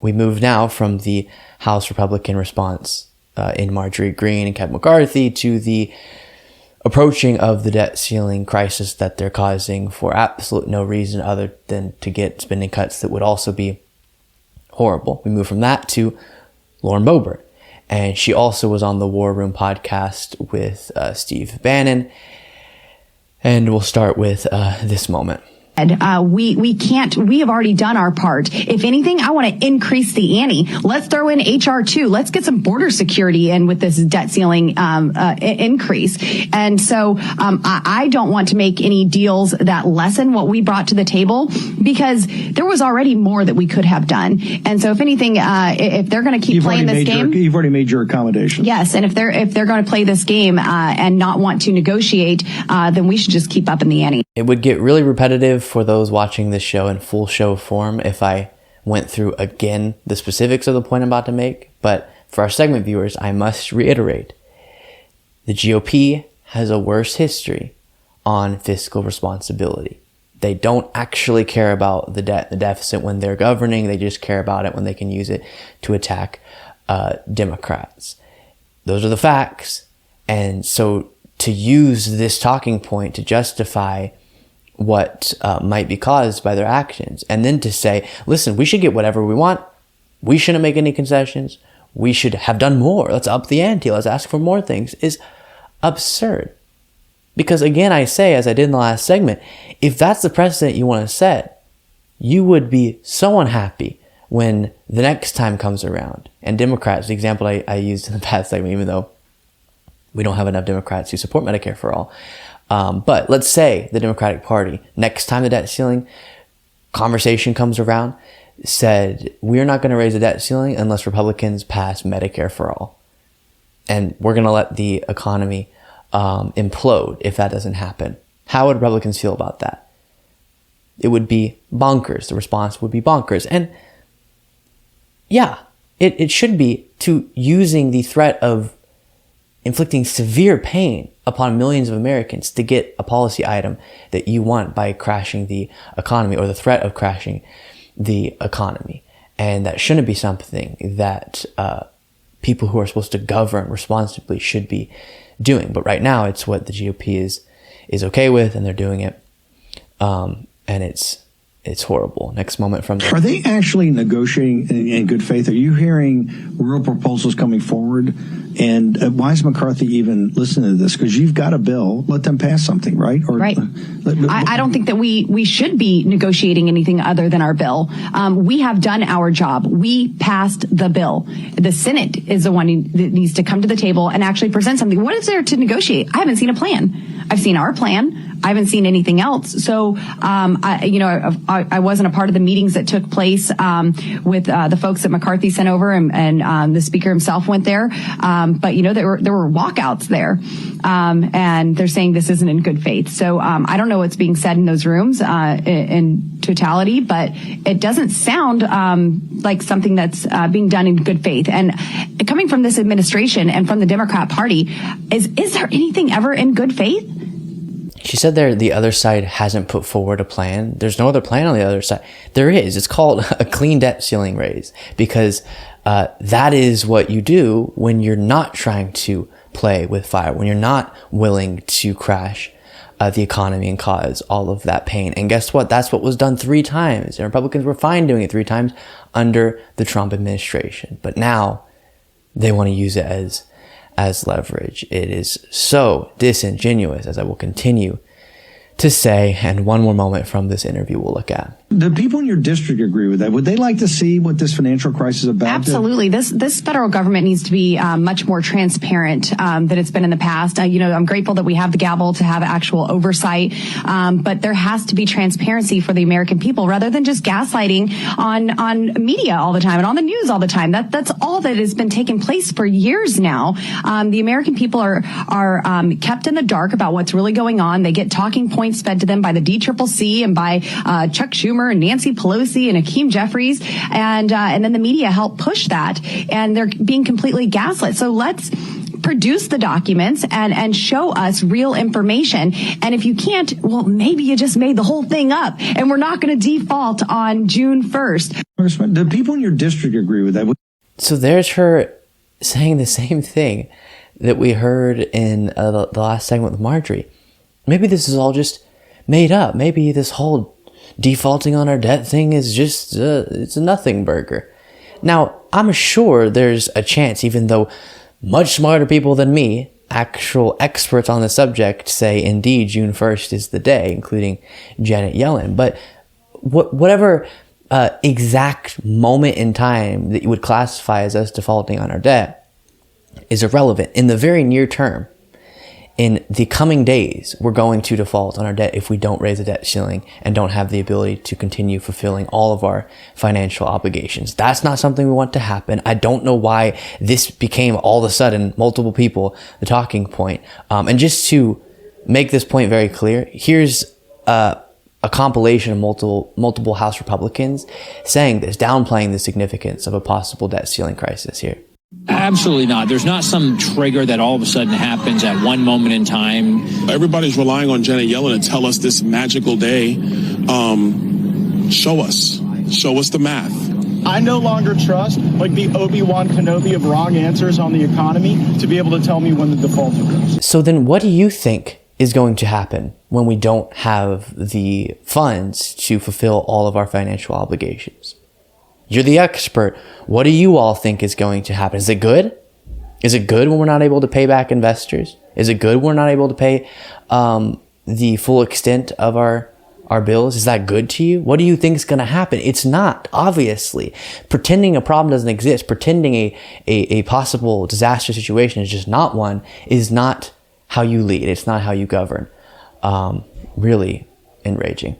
We move now from the House Republican response in Marjorie Greene and Kevin McCarthy to the approaching of the debt ceiling crisis that they're causing for absolute no reason other than to get spending cuts that would also be horrible. We move from that to Lauren Boebert, and she also was on the War Room podcast with Steve Bannon, and we'll start with this moment. We have already done our part. If anything, I want to increase the ante. Let's throw in HR 2. Let's get some border security in with this debt ceiling increase. And so I don't want to make any deals that lessen what we brought to the table, because there was already more that we could have done. And so if anything, if they're going to keep playing this game, you've already made your accommodations. Yes, and if they're going to play this game and not want to negotiate, then we should just keep up in the ante. It would get really repetitive for those watching this show in full show form if I went through again the specifics of the point I'm about to make, but for our segment viewers, I must reiterate, the GOP has a worse history on fiscal responsibility. They don't actually care about the debt, the deficit when they're governing. They just care about it when they can use it to attack Democrats. Those are the facts. And so to use this talking point to justify what might be caused by their actions, and then to say, listen, we should get whatever we want. We shouldn't make any concessions. We should have done more. Let's up the ante. Let's ask for more things, is absurd. Because again, I say, as I did in the last segment, if that's the precedent you want to set, you would be so unhappy when the next time comes around. And Democrats, the example I used in the past segment, even though we don't have enough Democrats who support Medicare for all. But let's say the Democratic Party, next time the debt ceiling conversation comes around, said, we're not going to raise the debt ceiling unless Republicans pass Medicare for all. And we're going to let the economy implode if that doesn't happen. How would Republicans feel about that? It would be bonkers. The response would be bonkers. And yeah, it should be, to using the threat of inflicting severe pain upon millions of Americans to get a policy item that you want by crashing the economy, or the threat of crashing the economy. And that shouldn't be something that people who are supposed to govern responsibly should be doing. But right now, it's what the GOP is okay with, and they're doing it. And it's horrible. Next moment from Are they actually negotiating in good faith? Are you hearing real proposals coming forward? And why is McCarthy even listening to this? Because you've got a bill. Let them pass something, right? Right. I don't think that we should be negotiating anything other than our bill. We have done our job. We passed the bill. The Senate is the one that needs to come to the table and actually present something. What is there to negotiate? I haven't seen a plan. I've seen our plan. I haven't seen anything else. So, I wasn't a part of the meetings that took place with the folks that McCarthy sent over, and the speaker himself went there. But there were walkouts there, and they're saying this isn't in good faith. So I don't know what's being said in those rooms in totality, but it doesn't sound like something that's being done in good faith. And coming from this administration and from the Democrat Party, is there anything ever in good faith? She said the other side hasn't put forward a plan. There's no other plan on the other side. There is. It's called a clean debt ceiling raise, because that is what you do when you're not trying to play with fire, when you're not willing to crash the economy and cause all of that pain. And guess what? That's what was done 3 times. And Republicans were fine doing it 3 times under the Trump administration. But now they want to use it as leverage. It is so disingenuous, as I will continue to say. And one more moment from this interview we'll look at. Do people in your district agree with that? Would they like to see what this financial crisis is about? Absolutely. This federal government needs to be much more transparent than it's been in the past. I'm grateful that we have the gavel to have actual oversight, but there has to be transparency for the American people, rather than just gaslighting on media all the time and on the news all the time. That's all that has been taking place for years now. The American people are kept in the dark about what's really going on. They get talking points fed to them by the DCCC and by Chuck Schumer and Nancy Pelosi and Hakeem Jeffries, and then the media help push that, and they're being completely gaslit. So let's produce the documents and show us real information. And if you can't, well, maybe you just made the whole thing up and we're not going to default on June 1st. Do people in your district agree with that? So there's her saying the same thing that we heard in the last segment with Marjorie. Maybe this is all just made up. Maybe this whole defaulting on our debt thing is just, it's a nothing burger. Now, I'm sure there's a chance, even though much smarter people than me, actual experts on the subject, say indeed June 1st is the day, including Janet Yellen. But whatever exact moment in time that you would classify as us defaulting on our debt is irrelevant. In the very near term, in the coming days, we're going to default on our debt if we don't raise the debt ceiling and don't have the ability to continue fulfilling all of our financial obligations. That's not something we want to happen. I don't know why this became all of a sudden, multiple people, the talking point. And just to make this point very clear, here's a compilation of multiple House Republicans saying this, downplaying the significance of a possible debt ceiling crisis here. Absolutely not. There's not some trigger that all of a sudden happens at one moment in time. Everybody's relying on Janet Yellen to tell us this magical day. Show us the math. I no longer trust, like the Obi-Wan Kenobi of wrong answers on the economy, to be able to tell me when the default occurs. So then what do you think is going to happen when we don't have the funds to fulfill all of our financial obligations? You're the expert. What do you all think is going to happen? Is it good? Is it good when we're not able to pay back investors? Is it good when we're not able to pay the full extent of our bills? Is that good to you? What do you think is going to happen? It's not, obviously. Pretending a problem doesn't exist, pretending a possible disaster situation is just not one, is not how you lead. It's not how you govern. Really enraging.